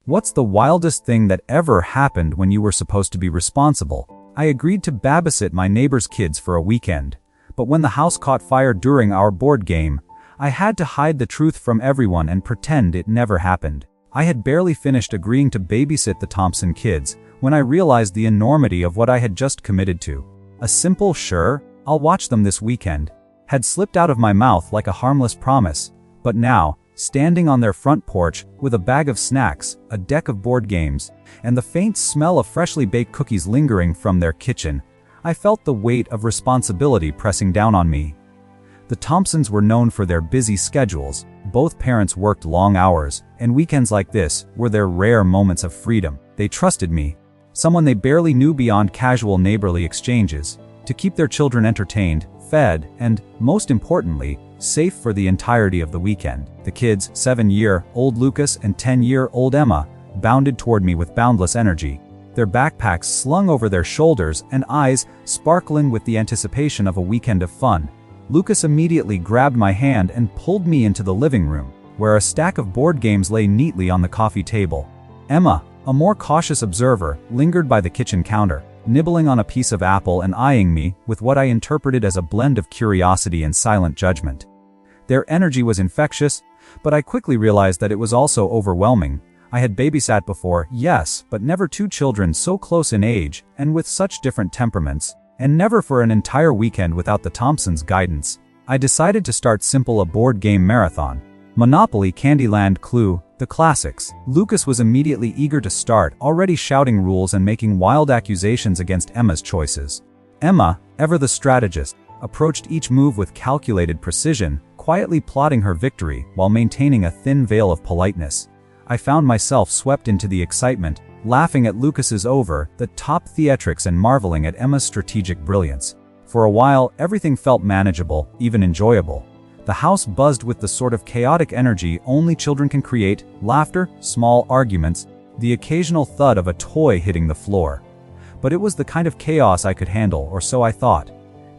What's the wildest thing that ever happened when you were supposed to be responsible? I agreed to babysit my neighbor's kids for a weekend, but when the house caught fire during our board game, I had to hide the truth from everyone and pretend it never happened. I had barely finished agreeing to babysit the Thompson kids when I realized the enormity of what I had just committed to. A simple "sure, I'll watch them this weekend" had slipped out of my mouth like a harmless promise, but now, standing on their front porch with a bag of snacks, a deck of board games, and the faint smell of freshly baked cookies lingering from their kitchen, I felt the weight of responsibility pressing down on me. The Thompsons were known for their busy schedules. Both parents worked long hours, and weekends like this were their rare moments of freedom. They trusted me, someone they barely knew beyond casual neighborly exchanges, to keep their children entertained, fed, and, most importantly, safe for the entirety of the weekend. The kids, 7-year-old Lucas and 10-year-old Emma, bounded toward me with boundless energy, their backpacks slung over their shoulders and eyes sparkling with the anticipation of a weekend of fun. Lucas immediately grabbed my hand and pulled me into the living room, where a stack of board games lay neatly on the coffee table. Emma, a more cautious observer, lingered by the kitchen counter, nibbling on a piece of apple and eyeing me with what I interpreted as a blend of curiosity and silent judgment. Their energy was infectious, but I quickly realized that it was also overwhelming. I had babysat before, yes, but never two children so close in age and with such different temperaments, and never for an entire weekend without the Thompsons' guidance. I decided to start simple: a board game marathon. Monopoly, Candyland, Clue, the classics. Lucas was immediately eager to start, already shouting rules and making wild accusations against Emma's choices. Emma, ever the strategist, approached each move with calculated precision, quietly plotting her victory while maintaining a thin veil of politeness. I found myself swept into the excitement, laughing at Lucas's over-the-top theatrics and marveling at Emma's strategic brilliance. For a while, everything felt manageable, even enjoyable. The house buzzed with the sort of chaotic energy only children can create: laughter, small arguments, the occasional thud of a toy hitting the floor. But it was the kind of chaos I could handle, or so I thought.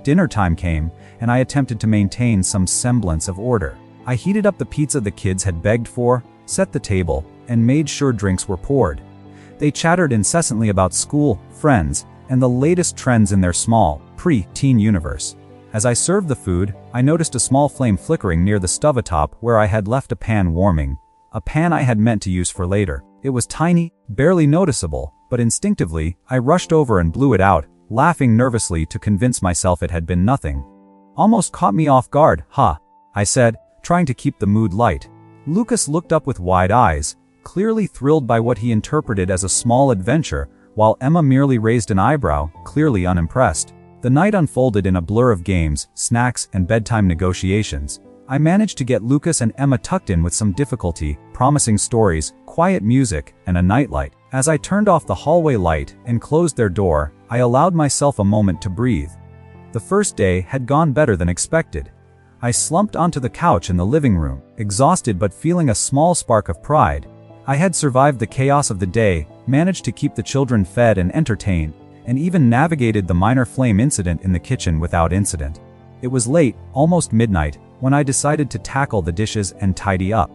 Dinner time came, and I attempted to maintain some semblance of order. I heated up the pizza the kids had begged for, set the table, and made sure drinks were poured. They chattered incessantly about school, friends, and the latest trends in their small, pre-teen universe. As I served the food, I noticed a small flame flickering near the stove atop where I had left a pan warming, a pan I had meant to use for later. It was tiny, barely noticeable, but instinctively, I rushed over and blew it out, laughing nervously to convince myself it had been nothing. "Almost caught me off guard, huh?" I said, trying to keep the mood light. Lucas looked up with wide eyes, clearly thrilled by what he interpreted as a small adventure, while Emma merely raised an eyebrow, clearly unimpressed. The night unfolded in a blur of games, snacks, and bedtime negotiations. I managed to get Lucas and Emma tucked in with some difficulty, promising stories, quiet music, and a nightlight. As I turned off the hallway light and closed their door, I allowed myself a moment to breathe. The first day had gone better than expected. I slumped onto the couch in the living room, exhausted but feeling a small spark of pride. I had survived the chaos of the day, managed to keep the children fed and entertained, and even navigated the minor flame incident in the kitchen without incident. It was late, almost midnight, when I decided to tackle the dishes and tidy up.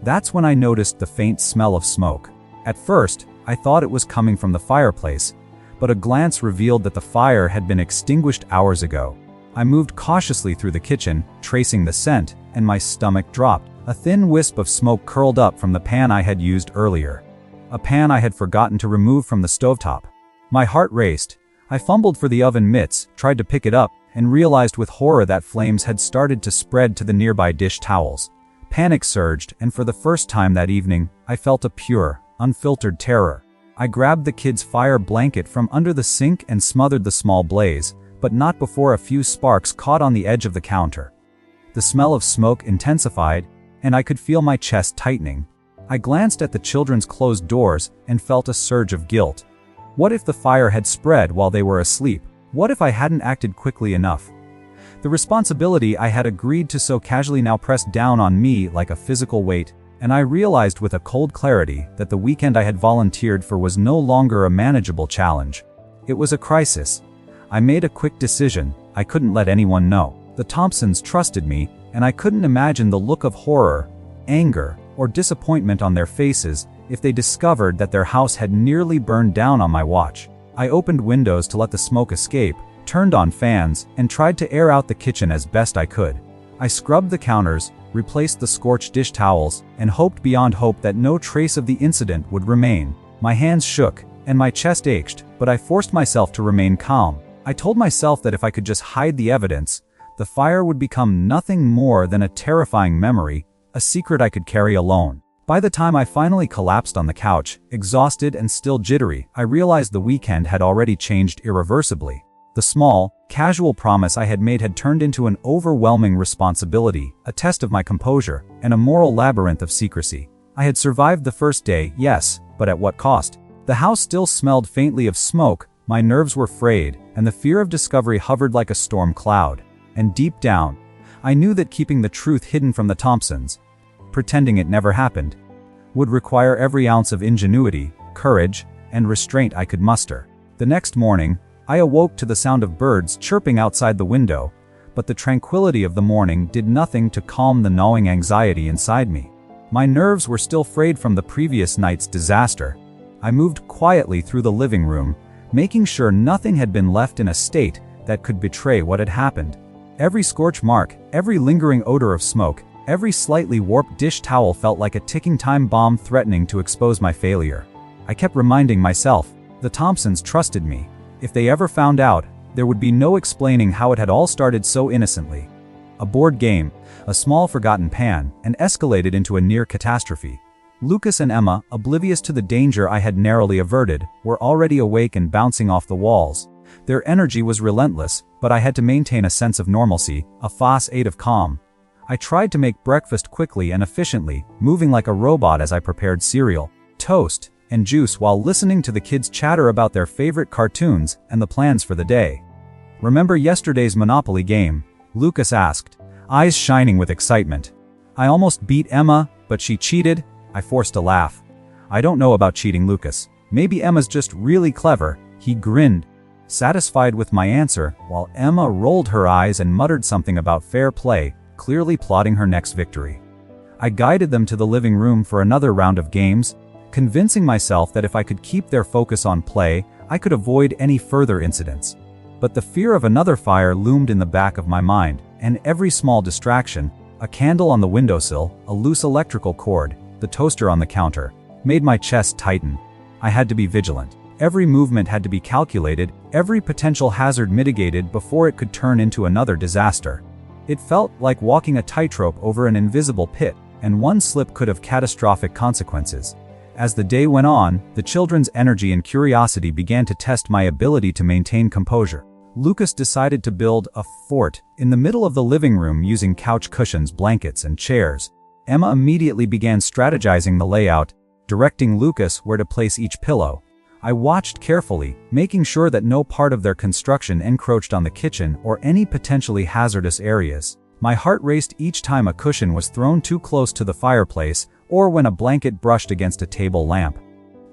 That's when I noticed the faint smell of smoke. At first, I thought it was coming from the fireplace, but a glance revealed that the fire had been extinguished hours ago. I moved cautiously through the kitchen, tracing the scent, and my stomach dropped. A thin wisp of smoke curled up from the pan I had used earlier, a pan I had forgotten to remove from the stovetop. My heart raced. I fumbled for the oven mitts, tried to pick it up, and realized with horror that flames had started to spread to the nearby dish towels. Panic surged, and for the first time that evening, I felt a pure, unfiltered terror. I grabbed the kids' fire blanket from under the sink and smothered the small blaze, but not before a few sparks caught on the edge of the counter. The smell of smoke intensified, and I could feel my chest tightening. I glanced at the children's closed doors and felt a surge of guilt. What if the fire had spread while they were asleep? What if I hadn't acted quickly enough? The responsibility I had agreed to so casually now pressed down on me like a physical weight, and I realized with a cold clarity that the weekend I had volunteered for was no longer a manageable challenge. It was a crisis. I made a quick decision. I couldn't let anyone know. The Thompsons trusted me, and I couldn't imagine the look of horror, anger, or disappointment on their faces if they discovered that their house had nearly burned down on my watch. I opened windows to let the smoke escape, turned on fans, and tried to air out the kitchen as best I could. I scrubbed the counters, replaced the scorched dish towels, and hoped beyond hope that no trace of the incident would remain. My hands shook, and my chest ached, but I forced myself to remain calm. I told myself that if I could just hide the evidence, the fire would become nothing more than a terrifying memory, a secret I could carry alone. By the time I finally collapsed on the couch, exhausted and still jittery, I realized the weekend had already changed irreversibly. The small, casual promise I had made had turned into an overwhelming responsibility, a test of my composure, and a moral labyrinth of secrecy. I had survived the first day, yes, but at what cost? The house still smelled faintly of smoke, my nerves were frayed, and the fear of discovery hovered like a storm cloud. And deep down, I knew that keeping the truth hidden from the Thompsons, pretending it never happened, would require every ounce of ingenuity, courage, and restraint I could muster. The next morning, I awoke to the sound of birds chirping outside the window, but the tranquility of the morning did nothing to calm the gnawing anxiety inside me. My nerves were still frayed from the previous night's disaster. I moved quietly through the living room, making sure nothing had been left in a state that could betray what had happened. Every scorch mark, every lingering odor of smoke, every slightly warped dish towel felt like a ticking time bomb threatening to expose my failure. I kept reminding myself, the Thompsons trusted me. If they ever found out, there would be no explaining how it had all started so innocently. A board game, a small forgotten pan, and escalated into a near catastrophe. Lucas and Emma, oblivious to the danger I had narrowly averted, were already awake and bouncing off the walls. Their energy was relentless, but I had to maintain a sense of normalcy, a facade of calm. I tried to make breakfast quickly and efficiently, moving like a robot as I prepared cereal, toast, and juice while listening to the kids chatter about their favorite cartoons and the plans for the day. "Remember yesterday's Monopoly game?" Lucas asked, eyes shining with excitement. "I almost beat Emma, but she cheated." I forced a laugh. "I don't know about cheating, Lucas. Maybe Emma's just really clever." He grinned, satisfied with my answer, while Emma rolled her eyes and muttered something about fair play, clearly plotting her next victory. I guided them to the living room for another round of games, convincing myself that if I could keep their focus on play, I could avoid any further incidents. But the fear of another fire loomed in the back of my mind, and every small distraction, a candle on the windowsill, a loose electrical cord, the toaster on the counter, made my chest tighten. I had to be vigilant. Every movement had to be calculated, every potential hazard mitigated before it could turn into another disaster. It felt like walking a tightrope over an invisible pit, and one slip could have catastrophic consequences. As the day went on, the children's energy and curiosity began to test my ability to maintain composure. Lucas decided to build a fort in the middle of the living room using couch cushions, blankets, and chairs. Emma immediately began strategizing the layout, directing Lucas where to place each pillow. I watched carefully, making sure that no part of their construction encroached on the kitchen or any potentially hazardous areas. My heart raced each time a cushion was thrown too close to the fireplace or when a blanket brushed against a table lamp.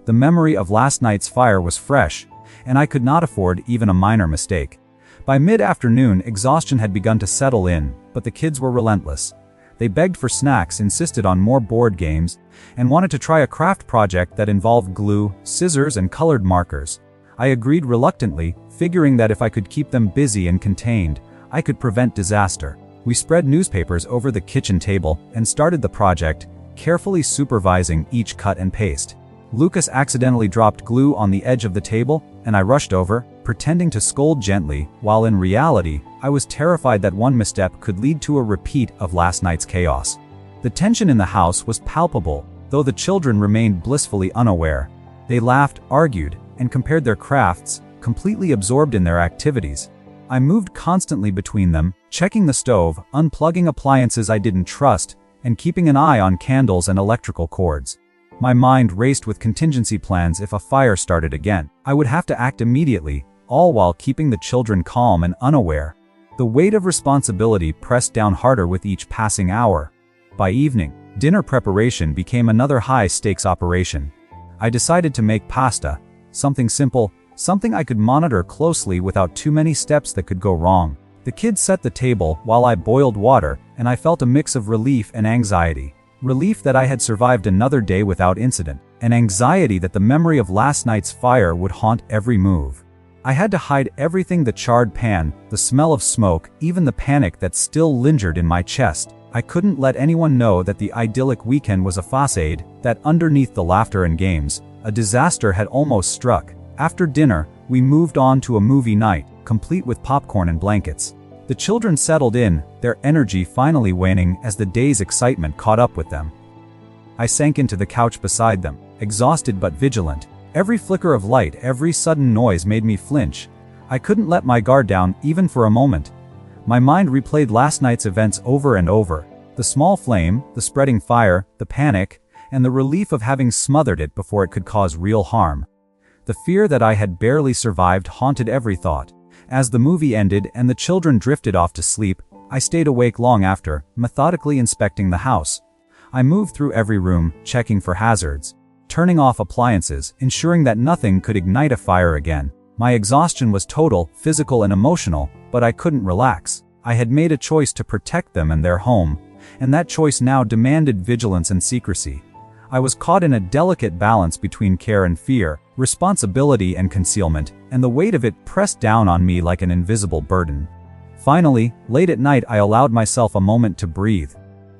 The memory of last night's fire was fresh, and I could not afford even a minor mistake. By mid-afternoon, exhaustion had begun to settle in, but the kids were relentless. They begged for snacks, insisted on more board games, and wanted to try a craft project that involved glue, scissors, and colored markers. I agreed reluctantly, figuring that if I could keep them busy and contained, I could prevent disaster. We spread newspapers over the kitchen table and started the project, carefully supervising each cut and paste. Lucas accidentally dropped glue on the edge of the table, and I rushed over, pretending to scold gently, while in reality, I was terrified that one misstep could lead to a repeat of last night's chaos. The tension in the house was palpable, though the children remained blissfully unaware. They laughed, argued, and compared their crafts, completely absorbed in their activities. I moved constantly between them, checking the stove, unplugging appliances I didn't trust, and keeping an eye on candles and electrical cords. My mind raced with contingency plans if a fire started again. I would have to act immediately, all while keeping the children calm and unaware. The weight of responsibility pressed down harder with each passing hour. By evening, dinner preparation became another high-stakes operation. I decided to make pasta, something simple, something I could monitor closely without too many steps that could go wrong. The kids set the table while I boiled water, and I felt a mix of relief and anxiety. Relief that I had survived another day without incident. an anxiety that the memory of last night's fire would haunt every move. I had to hide everything: the charred pan, the smell of smoke, even the panic that still lingered in my chest. I couldn't let anyone know that the idyllic weekend was a facade, that underneath the laughter and games, a disaster had almost struck. After dinner, we moved on to a movie night, complete with popcorn and blankets. The children settled in, their energy finally waning as the day's excitement caught up with them. I sank into the couch beside them, exhausted but vigilant. Every flicker of light, every sudden noise made me flinch. I couldn't let my guard down, even for a moment. My mind replayed last night's events over and over. The small flame, the spreading fire, the panic, and the relief of having smothered it before it could cause real harm. The fear that I had barely survived haunted every thought. As the movie ended and the children drifted off to sleep, I stayed awake long after, methodically inspecting the house. I moved through every room, checking for hazards, turning off appliances, ensuring that nothing could ignite a fire again. My exhaustion was total, physical and emotional, but I couldn't relax. I had made a choice to protect them and their home, and that choice now demanded vigilance and secrecy. I was caught in a delicate balance between care and fear, responsibility and concealment, and the weight of it pressed down on me like an invisible burden. Finally, late at night, I allowed myself a moment to breathe.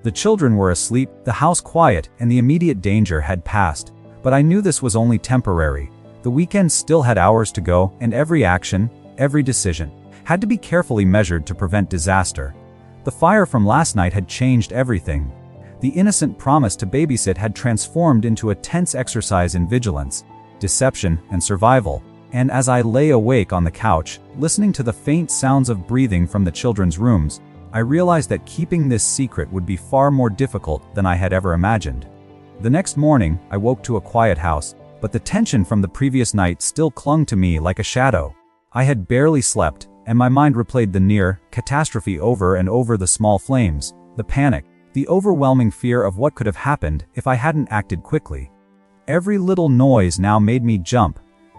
The children were asleep, the house quiet, and the immediate danger had passed. But I knew this was only temporary. The weekend still had hours to go, and every action, every decision, had to be carefully measured to prevent disaster. The fire from last night had changed everything. The innocent promise to babysit had transformed into a tense exercise in vigilance, deception, and survival. And as I lay awake on the couch, listening to the faint sounds of breathing from the children's rooms, I realized that keeping this secret would be far more difficult than I had ever imagined. The next morning, I woke to a quiet house, but the tension from the previous night still clung to me like a shadow. I had barely slept, and my mind replayed the near catastrophe over and over: the small flames, the panic, the overwhelming fear of what could have happened if I hadn't acted quickly. Every little noise now made me jump: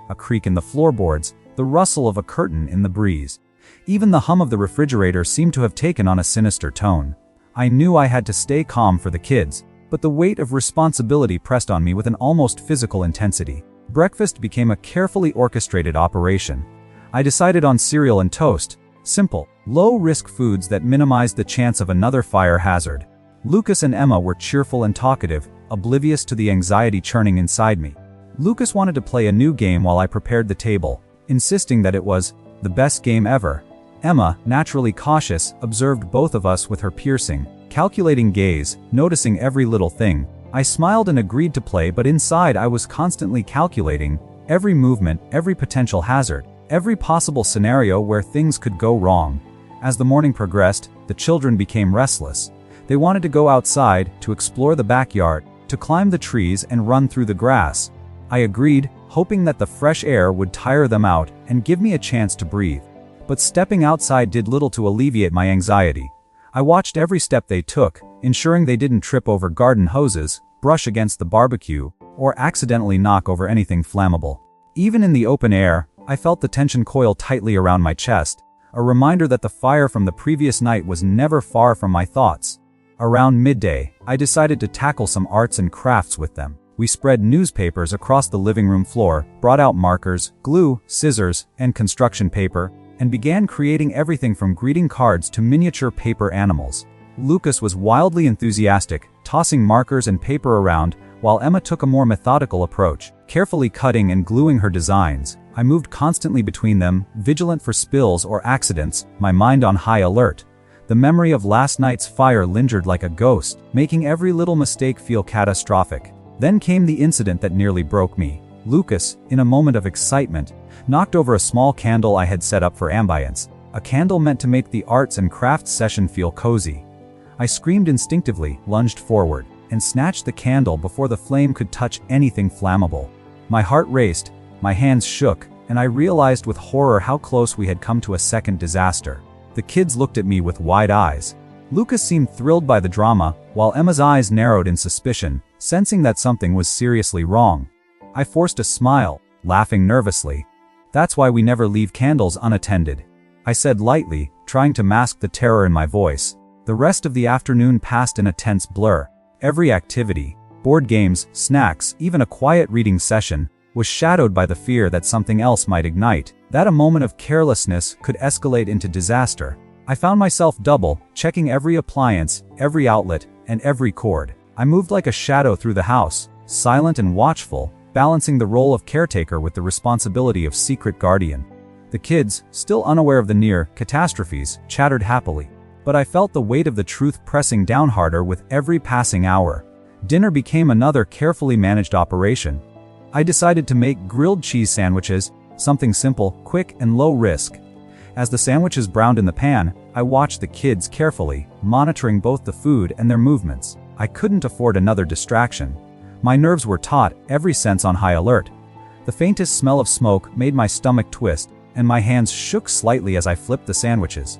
a creak in the floorboards, the rustle of a curtain in the breeze. Even the hum of the refrigerator seemed to have taken on a sinister tone. I knew I had to stay calm for the kids, but the weight of responsibility pressed on me with an almost physical intensity. Breakfast became a carefully orchestrated operation. I decided on cereal and toast, simple, low-risk foods that minimized the chance of another fire hazard. Lucas and Emma were cheerful and talkative, oblivious to the anxiety churning inside me. Lucas wanted to play a new game while I prepared the table, insisting that it was the best game ever. Emma, naturally cautious, observed both of us with her piercing, calculating gaze, noticing every little thing. I smiled and agreed to play, but inside I was constantly calculating every movement, every potential hazard, every possible scenario where things could go wrong. As the morning progressed, the children became restless. They wanted to go outside, to explore the backyard, to climb the trees and run through the grass. I agreed, hoping that the fresh air would tire them out and give me a chance to breathe. But stepping outside did little to alleviate my anxiety. I watched every step they took, ensuring they didn't trip over garden hoses, brush against the barbecue, or accidentally knock over anything flammable. Even in the open air, I felt the tension coil tightly around my chest, a reminder that the fire from the previous night was never far from my thoughts. Around midday, I decided to tackle some arts and crafts with them. We spread newspapers across the living room floor, brought out markers, glue, scissors, and construction paper, and began creating everything from greeting cards to miniature paper animals. Lucas was wildly enthusiastic, tossing markers and paper around, while Emma took a more methodical approach, carefully cutting and gluing her designs. I moved constantly between them, vigilant for spills or accidents, my mind on high alert. The memory of last night's fire lingered like a ghost, making every little mistake feel catastrophic. Then came the incident that nearly broke me. Lucas, in a moment of excitement, knocked over a small candle I had set up for ambience, a candle meant to make the arts and crafts session feel cozy. I screamed instinctively, lunged forward, and snatched the candle before the flame could touch anything flammable. My heart raced, my hands shook, and I realized with horror how close we had come to a second disaster. The kids looked at me with wide eyes. Lucas seemed thrilled by the drama, while Emma's eyes narrowed in suspicion, sensing that something was seriously wrong. I forced a smile, laughing nervously. "That's why we never leave candles unattended," I said lightly, trying to mask the terror in my voice. The rest of the afternoon passed in a tense blur. Every activity, Board games, snacks, even a quiet reading session was shadowed by the fear that something else might ignite, that a moment of carelessness could escalate into disaster. I found myself checking every appliance, every outlet, and every cord. I moved like a shadow through the house, silent and watchful, balancing the role of caretaker with the responsibility of secret guardian. The kids, still unaware of the near catastrophes, chattered happily. But I felt the weight of the truth pressing down harder with every passing hour. Dinner became another carefully managed operation. I decided to make grilled cheese sandwiches, something simple, quick, and low risk. As the sandwiches browned in the pan, I watched the kids carefully, monitoring both the food and their movements. I couldn't afford another distraction. My nerves were taut, every sense on high alert. The faintest smell of smoke made my stomach twist, and my hands shook slightly as I flipped the sandwiches.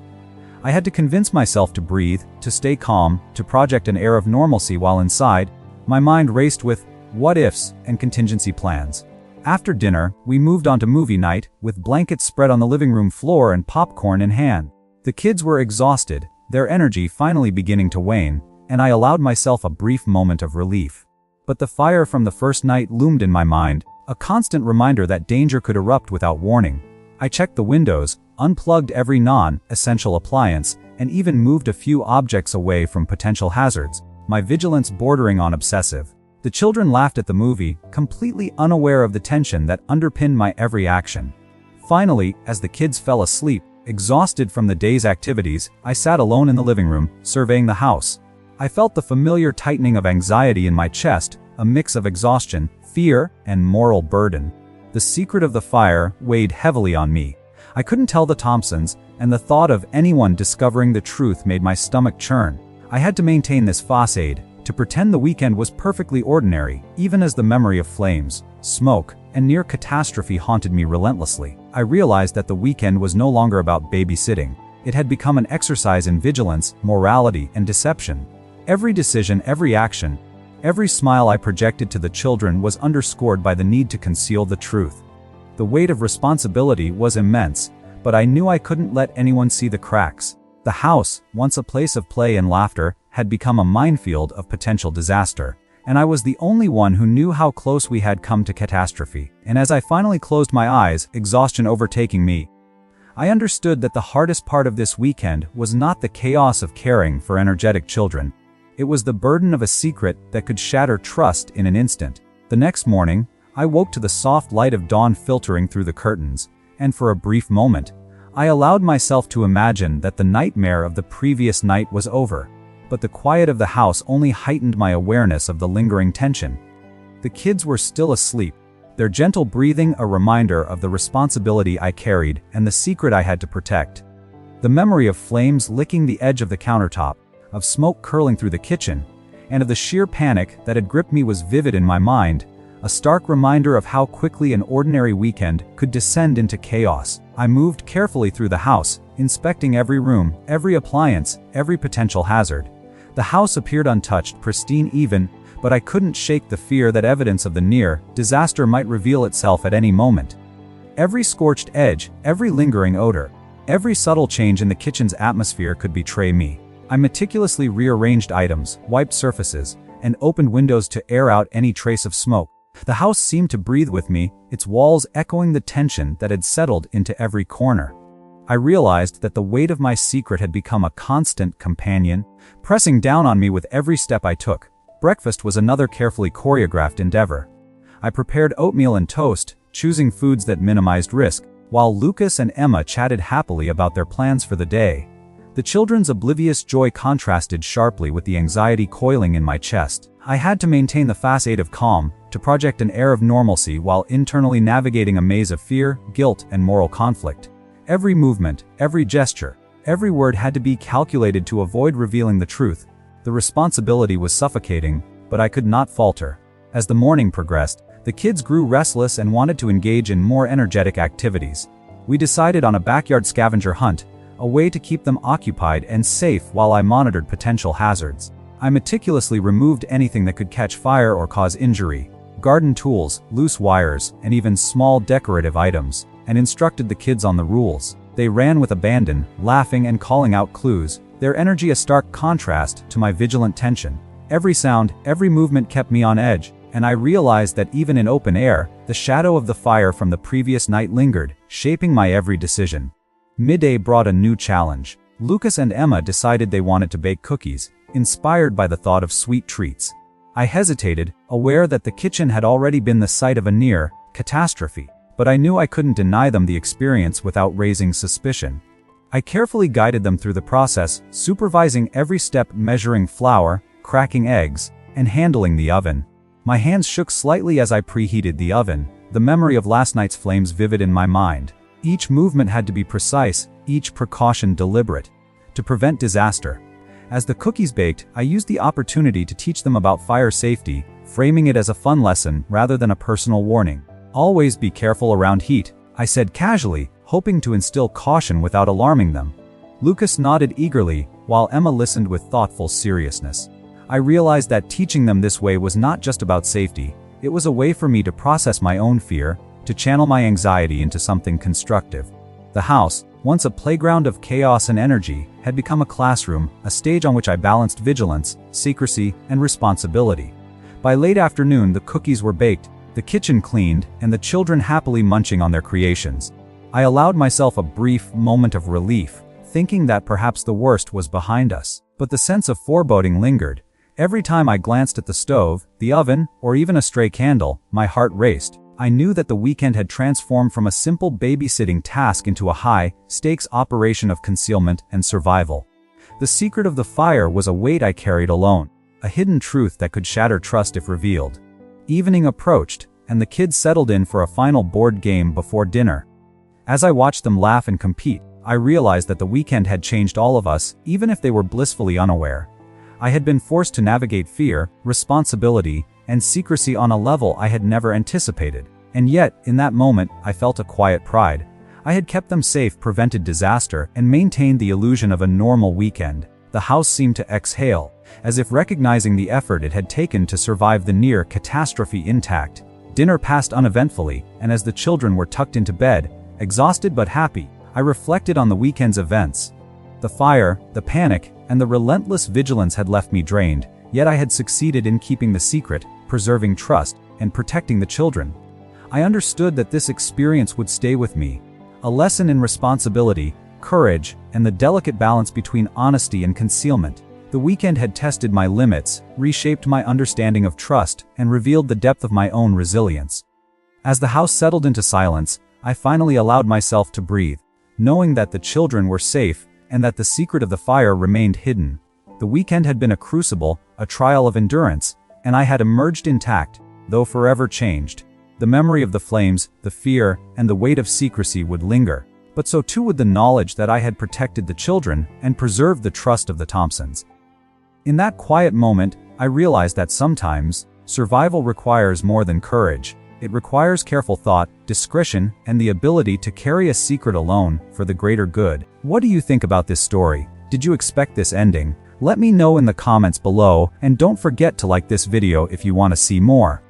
I had to convince myself to breathe, to stay calm, to project an air of normalcy while inside. My mind raced with what-ifs and contingency plans. After dinner, we moved on to movie night, with blankets spread on the living room floor and popcorn in hand. The kids were exhausted, their energy finally beginning to wane, and I allowed myself a brief moment of relief. But the fire from the first night loomed in my mind, a constant reminder that danger could erupt without warning. I checked the windows, unplugged every non-essential appliance, and even moved a few objects away from potential hazards, my vigilance bordering on obsessive. The children laughed at the movie, completely unaware of the tension that underpinned my every action. Finally, as the kids fell asleep, exhausted from the day's activities, I sat alone in the living room, surveying the house. I felt the familiar tightening of anxiety in my chest, a mix of exhaustion, fear, and moral burden. The secret of the fire weighed heavily on me. I couldn't tell the Thompsons, and the thought of anyone discovering the truth made my stomach churn. I had to maintain this facade, to pretend the weekend was perfectly ordinary, even as the memory of flames, smoke, and near catastrophe haunted me relentlessly. I realized that the weekend was no longer about babysitting. It had become an exercise in vigilance, morality, and deception. Every decision, every action, every smile I projected to the children was underscored by the need to conceal the truth. The weight of responsibility was immense, but I knew I couldn't let anyone see the cracks. The house, once a place of play and laughter, had become a minefield of potential disaster, and I was the only one who knew how close we had come to catastrophe. And as I finally closed my eyes, exhaustion overtaking me, I understood that the hardest part of this weekend was not the chaos of caring for energetic children. It was the burden of a secret that could shatter trust in an instant. The next morning, I woke to the soft light of dawn filtering through the curtains, and for a brief moment, I allowed myself to imagine that the nightmare of the previous night was over. But the quiet of the house only heightened my awareness of the lingering tension. The kids were still asleep, their gentle breathing a reminder of the responsibility I carried and the secret I had to protect. The memory of flames licking the edge of the countertop, of smoke curling through the kitchen, and of the sheer panic that had gripped me was vivid in my mind, a stark reminder of how quickly an ordinary weekend could descend into chaos. I moved carefully through the house, inspecting every room, every appliance, every potential hazard. The house appeared untouched, pristine even, but I couldn't shake the fear that evidence of the near disaster might reveal itself at any moment. Every scorched edge, every lingering odor, every subtle change in the kitchen's atmosphere could betray me. I meticulously rearranged items, wiped surfaces, and opened windows to air out any trace of smoke. The house seemed to breathe with me, its walls echoing the tension that had settled into every corner. I realized that the weight of my secret had become a constant companion, pressing down on me with every step I took. Breakfast was another carefully choreographed endeavor. I prepared oatmeal and toast, choosing foods that minimized risk, while Lucas and Emma chatted happily about their plans for the day. The children's oblivious joy contrasted sharply with the anxiety coiling in my chest. I had to maintain the facade of calm, to project an air of normalcy while internally navigating a maze of fear, guilt, and moral conflict. Every movement, every gesture, every word had to be calculated to avoid revealing the truth. The responsibility was suffocating, but I could not falter. As the morning progressed, the kids grew restless and wanted to engage in more energetic activities. We decided on a backyard scavenger hunt, a way to keep them occupied and safe while I monitored potential hazards. I meticulously removed anything that could catch fire or cause injury, garden tools, loose wires, and even small decorative items, and instructed the kids on the rules. They ran with abandon, laughing and calling out clues, their energy a stark contrast to my vigilant tension. Every sound, every movement kept me on edge, and I realized that even in open air, the shadow of the fire from the previous night lingered, shaping my every decision. Midday brought a new challenge. Lucas and Emma decided they wanted to bake cookies, inspired by the thought of sweet treats. I hesitated, aware that the kitchen had already been the site of a near catastrophe, but I knew I couldn't deny them the experience without raising suspicion. I carefully guided them through the process, supervising every step, measuring flour, cracking eggs, and handling the oven. My hands shook slightly as I preheated the oven, the memory of last night's flames vivid in my mind. Each movement had to be precise, each precaution deliberate, to prevent disaster. As the cookies baked, I used the opportunity to teach them about fire safety, framing it as a fun lesson rather than a personal warning. Always be careful around heat, I said casually, hoping to instill caution without alarming them. Lucas nodded eagerly, while Emma listened with thoughtful seriousness. I realized that teaching them this way was not just about safety, it was a way for me to process my own fear, to channel my anxiety into something constructive. The house, once a playground of chaos and energy, had become a classroom, a stage on which I balanced vigilance, secrecy, and responsibility. By late afternoon, the cookies were baked, the kitchen cleaned, and the children happily munching on their creations. I allowed myself a brief moment of relief, thinking that perhaps the worst was behind us. But the sense of foreboding lingered. Every time I glanced at the stove, the oven, or even a stray candle, my heart raced. I knew that the weekend had transformed from a simple babysitting task into a high-stakes operation of concealment and survival. The secret of the fire was a weight I carried alone, a hidden truth that could shatter trust if revealed. Evening approached, and the kids settled in for a final board game before dinner. As I watched them laugh and compete, I realized that the weekend had changed all of us, even if they were blissfully unaware. I had been forced to navigate fear, responsibility, and secrecy on a level I had never anticipated. And yet, in that moment, I felt a quiet pride. I had kept them safe, prevented disaster, and maintained the illusion of a normal weekend. The house seemed to exhale, as if recognizing the effort it had taken to survive the near catastrophe intact. Dinner passed uneventfully, and as the children were tucked into bed, exhausted but happy, I reflected on the weekend's events. The fire, the panic, and the relentless vigilance had left me drained, yet I had succeeded in keeping the secret, preserving trust, and protecting the children. I understood that this experience would stay with me, a lesson in responsibility, courage, and the delicate balance between honesty and concealment. The weekend had tested my limits, reshaped my understanding of trust, and revealed the depth of my own resilience. As the house settled into silence, I finally allowed myself to breathe, knowing that the children were safe and that the secret of the fire remained hidden. The weekend had been a crucible, a trial of endurance, and I had emerged intact, though forever changed. The memory of the flames, the fear, and the weight of secrecy would linger, but so too would the knowledge that I had protected the children and preserved the trust of the Thompsons. In that quiet moment, I realized that sometimes, survival requires more than courage. It requires careful thought, discretion, and the ability to carry a secret alone for the greater good. What do you think about this story? Did you expect this ending? Let me know in the comments below, and don't forget to like this video if you want to see more.